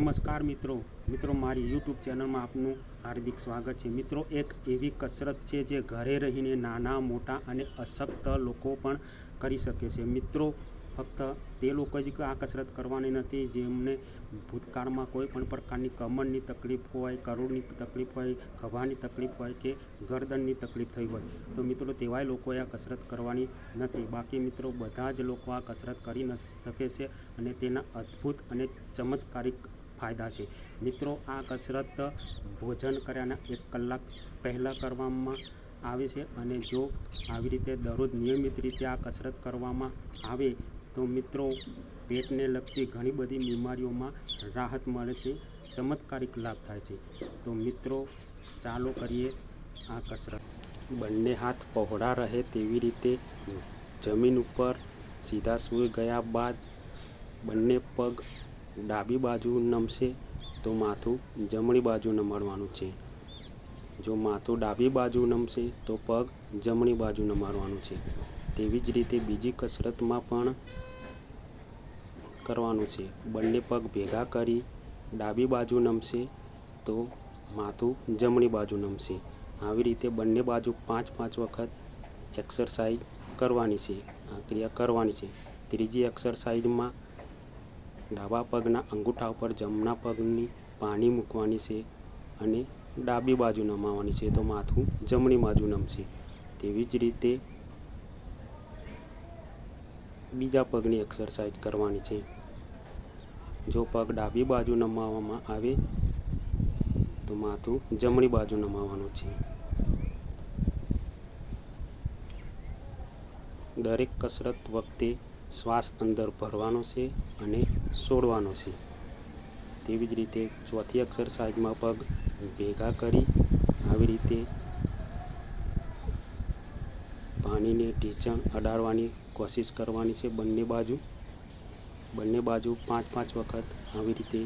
નમસ્કાર મિત્રો મારી યુટ્યુબ ચેનલમાં આપનું હાર્દિક સ્વાગત છે। મિત્રો, એક એવી કસરત છે જે ઘરે રહીને નાના મોટા અને અશક્ત લોકો પણ કરી શકે છે। મિત્રો, ફક્ત તે લોકો જ આ કસરત કરવાની નથી જેમને ભૂતકાળમાં કોઈ પણ પ્રકારની કમરની તકલીફ હોય, કરોડની તકલીફ હોય, ખભાની તકલીફ હોય કે ગરદનની તકલીફ થઈ હોય તો મિત્રો તેવાય લોકોએ આ કસરત કરવાની નથી। બાકી મિત્રો બધા જ લોકો આ કસરત કરી શકે છે અને તેના અદ્ભુત અને ચમત્કારિક ફાયદા છે। મિત્રો, આ કસરત ભોજન કર્યાના 1 કલાક પહેલાં કરવામાં આવે છે અને જો આવી રીતે દરરોજ નિયમિત રીતે આ કસરત કરવામાં આવે તો મિત્રો પેટને લગતી ઘણી બધી બીમારીઓમાં રાહત મળે છે, ચમત્કારિક લાભ થાય છે। તો મિત્રો ચાલો કરીએ આ કસરત। બંને હાથ પહોળા રહે તેવી રીતે જમીન ઉપર સીધા સૂઈ ગયા બાદ બંને પગ ડાબી બાજુ નમશે તો માથું જમણી બાજુ નમાડવાનું છે। જો માથું ડાબી બાજુ નમશે તો પગ જમણી બાજુ નમાડવાનું છે। તેવી જ રીતે બીજી કસરતમાં પણ કરવાનું છે। બંને પગ ભેગા કરી ડાબી બાજુ નમશે તો માથું જમણી બાજુ નમશે। આવી રીતે બંને બાજુ 5-5 વખત એક્સરસાઇઝ કરવાની છે, આ ક્રિયા કરવાની છે। ત્રીજી એક્સરસાઇઝમાં ડાબા પગના અંગૂઠા ઉપર જમણા પગની પાની મૂકવાની છે અને ડાબી બાજુ નમાવવાની છે તો માથું જમણી બાજુ નમશે। તેવી જ રીતે બીજા પગની એક્સરસાઇઝ કરવાની છે। જો પગ ડાબી બાજુ નમાવવામાં આવે તો માથું જમણી બાજુ નમાવવાનું છે। દરેક કસરત વખતે શ્વાસ અંદર ભરવાનો છે અને છોડવાનો છે। તેવી જ રીતે ચોથી એક્સરસાઇઝમાં પગ ભેગા કરી આવી રીતે પાણીને ઢીંચણ અડાડવાની કોશિશ કરવાની છે બંને બાજુ 5-5 વખત આવી રીતે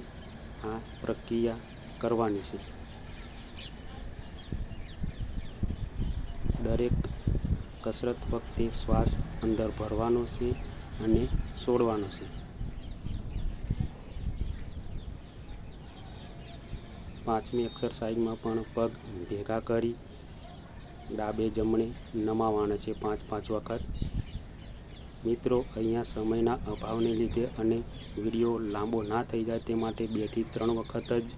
આ પ્રક્રિયા કરવાની છે। દરેક કસરત વખતે શ્વાસ અંદર ભરવાનો છે અને છોડવાનો છે। પાંચમી એક્સરસાઇઝમાં પણ પગ ભેગા કરી ડાબે જમણે નમાવવાના છે 5-5 વખત। મિત્રો, અહીંયા સમયના અભાવને લીધે અને વિડીયો લાંબો ના થઈ જાય તે માટે 2 થી 3 વખત જ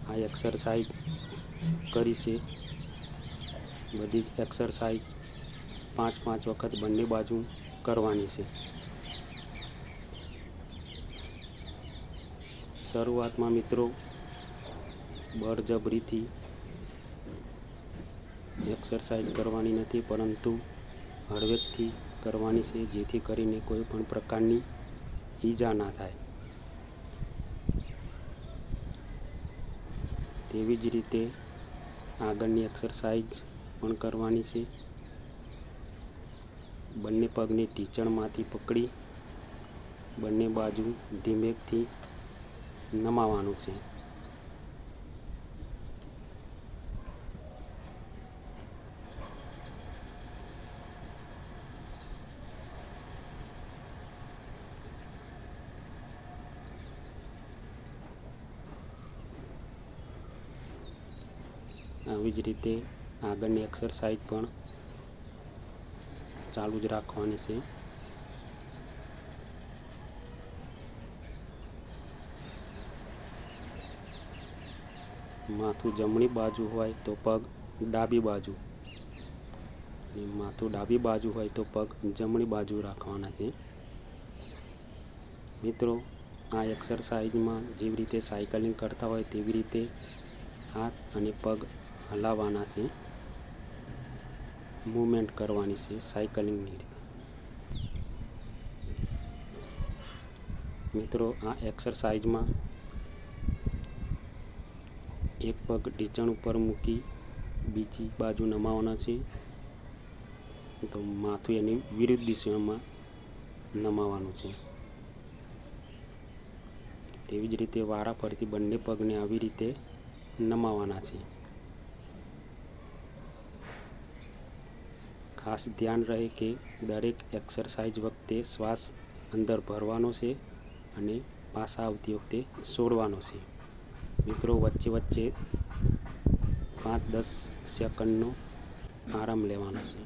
આ એક્સરસાઇઝ કરી છે। બધી જ એક્સરસાઇઝ 5-5 વખત બંને બાજુ કરવાની છે। શરૂઆતમાં મિત્રો બળજબરીથી એક્સરસાઇઝ કરવાની નથી પરંતુ હળવેકથી કરવાની છે જેથી કરીને કોઈ પણ પ્રકારની ઈજા ના થાય। તેવી જ રીતે આગળની એક્સરસાઇઝ પણ કરવાની છે। બંને પગને ઢીંચણમાંથી પકડી બંને બાજુ ધીમેથી નમાવવાનું છે। આવી જ રીતે આગળની એક્સરસાઇઝ પણ ચાલુ જ રાખવાની છે। માથું જમણી બાજુ હોય તો પગ ડાબી બાજુ અને માથું ડાબી બાજુ હોય તો પગ જમણી બાજુ રાખવાના છે। મિત્રો, આ એક્સરસાઇઝમાં જેવી રીતે સાયકલિંગ કરતા હોય તેવી રીતે હાથ અને પગ હલાવવાના છે, મૂવમેન્ટ કરવાની છે સાયકલિંગની રીતે। મિત્રો, આ એક્સરસાઇઝમાં એક પગ ઢીંચણ ઉપર મૂકી બીજી બાજુ નમાવવાના છે તો માથું એની વિરુદ્ધ દિશામાં નમાવવાનું છે। તેવી જ રીતે વારાફરતી બંને પગને આવી રીતે નમાવવાના છે। ખાસ ધ્યાન રહે કે દરેક એક્સરસાઇઝ વખતે શ્વાસ અંદર ભરવાનો છે અને પાછા આવતી વખતે છોડવાનો છે. મિત્રો વચ્ચે વચ્ચે 5-10 સેકન્ડનો આરામ લેવાનો છે.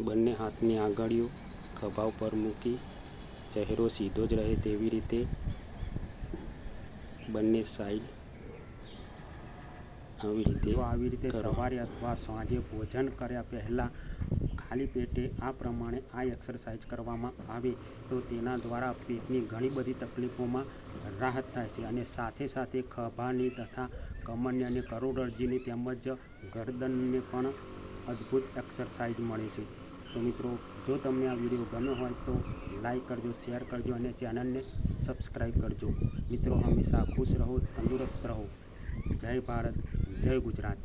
બંને હાથની આંગળીઓ ખભા ઉપર મૂકી ચહેરો સીધો જ રહે તેવી રીતે બંને સાઈડ આવી રીતે સવારે અથવા સાંજે ભોજન કર્યા પહેલાં ખાલી પેટે આ પ્રમાણે આ એક્સરસાઇઝ કરવામાં આવે તો તેના દ્વારા પેટની ઘણી બધી તકલીફોમાં રાહત થાય છે અને સાથે સાથે ખભાની તથા કમરની અને કરોડરજીની તેમજ ગરદનને પણ અદ્ભુત એક્સરસાઇઝ મળે છે. તો મિત્રો, જો તમને આ વિડીયો ગમ્યો હોય તો લાઈક કરજો, શેર કરજો અને ચેનલને સબસ્ક્રાઈબ કરજો. મિત્રો, હંમેશા ખુશ રહો, તંદુરસ્ત રહો. જય ભારત, જય ગુજરાત.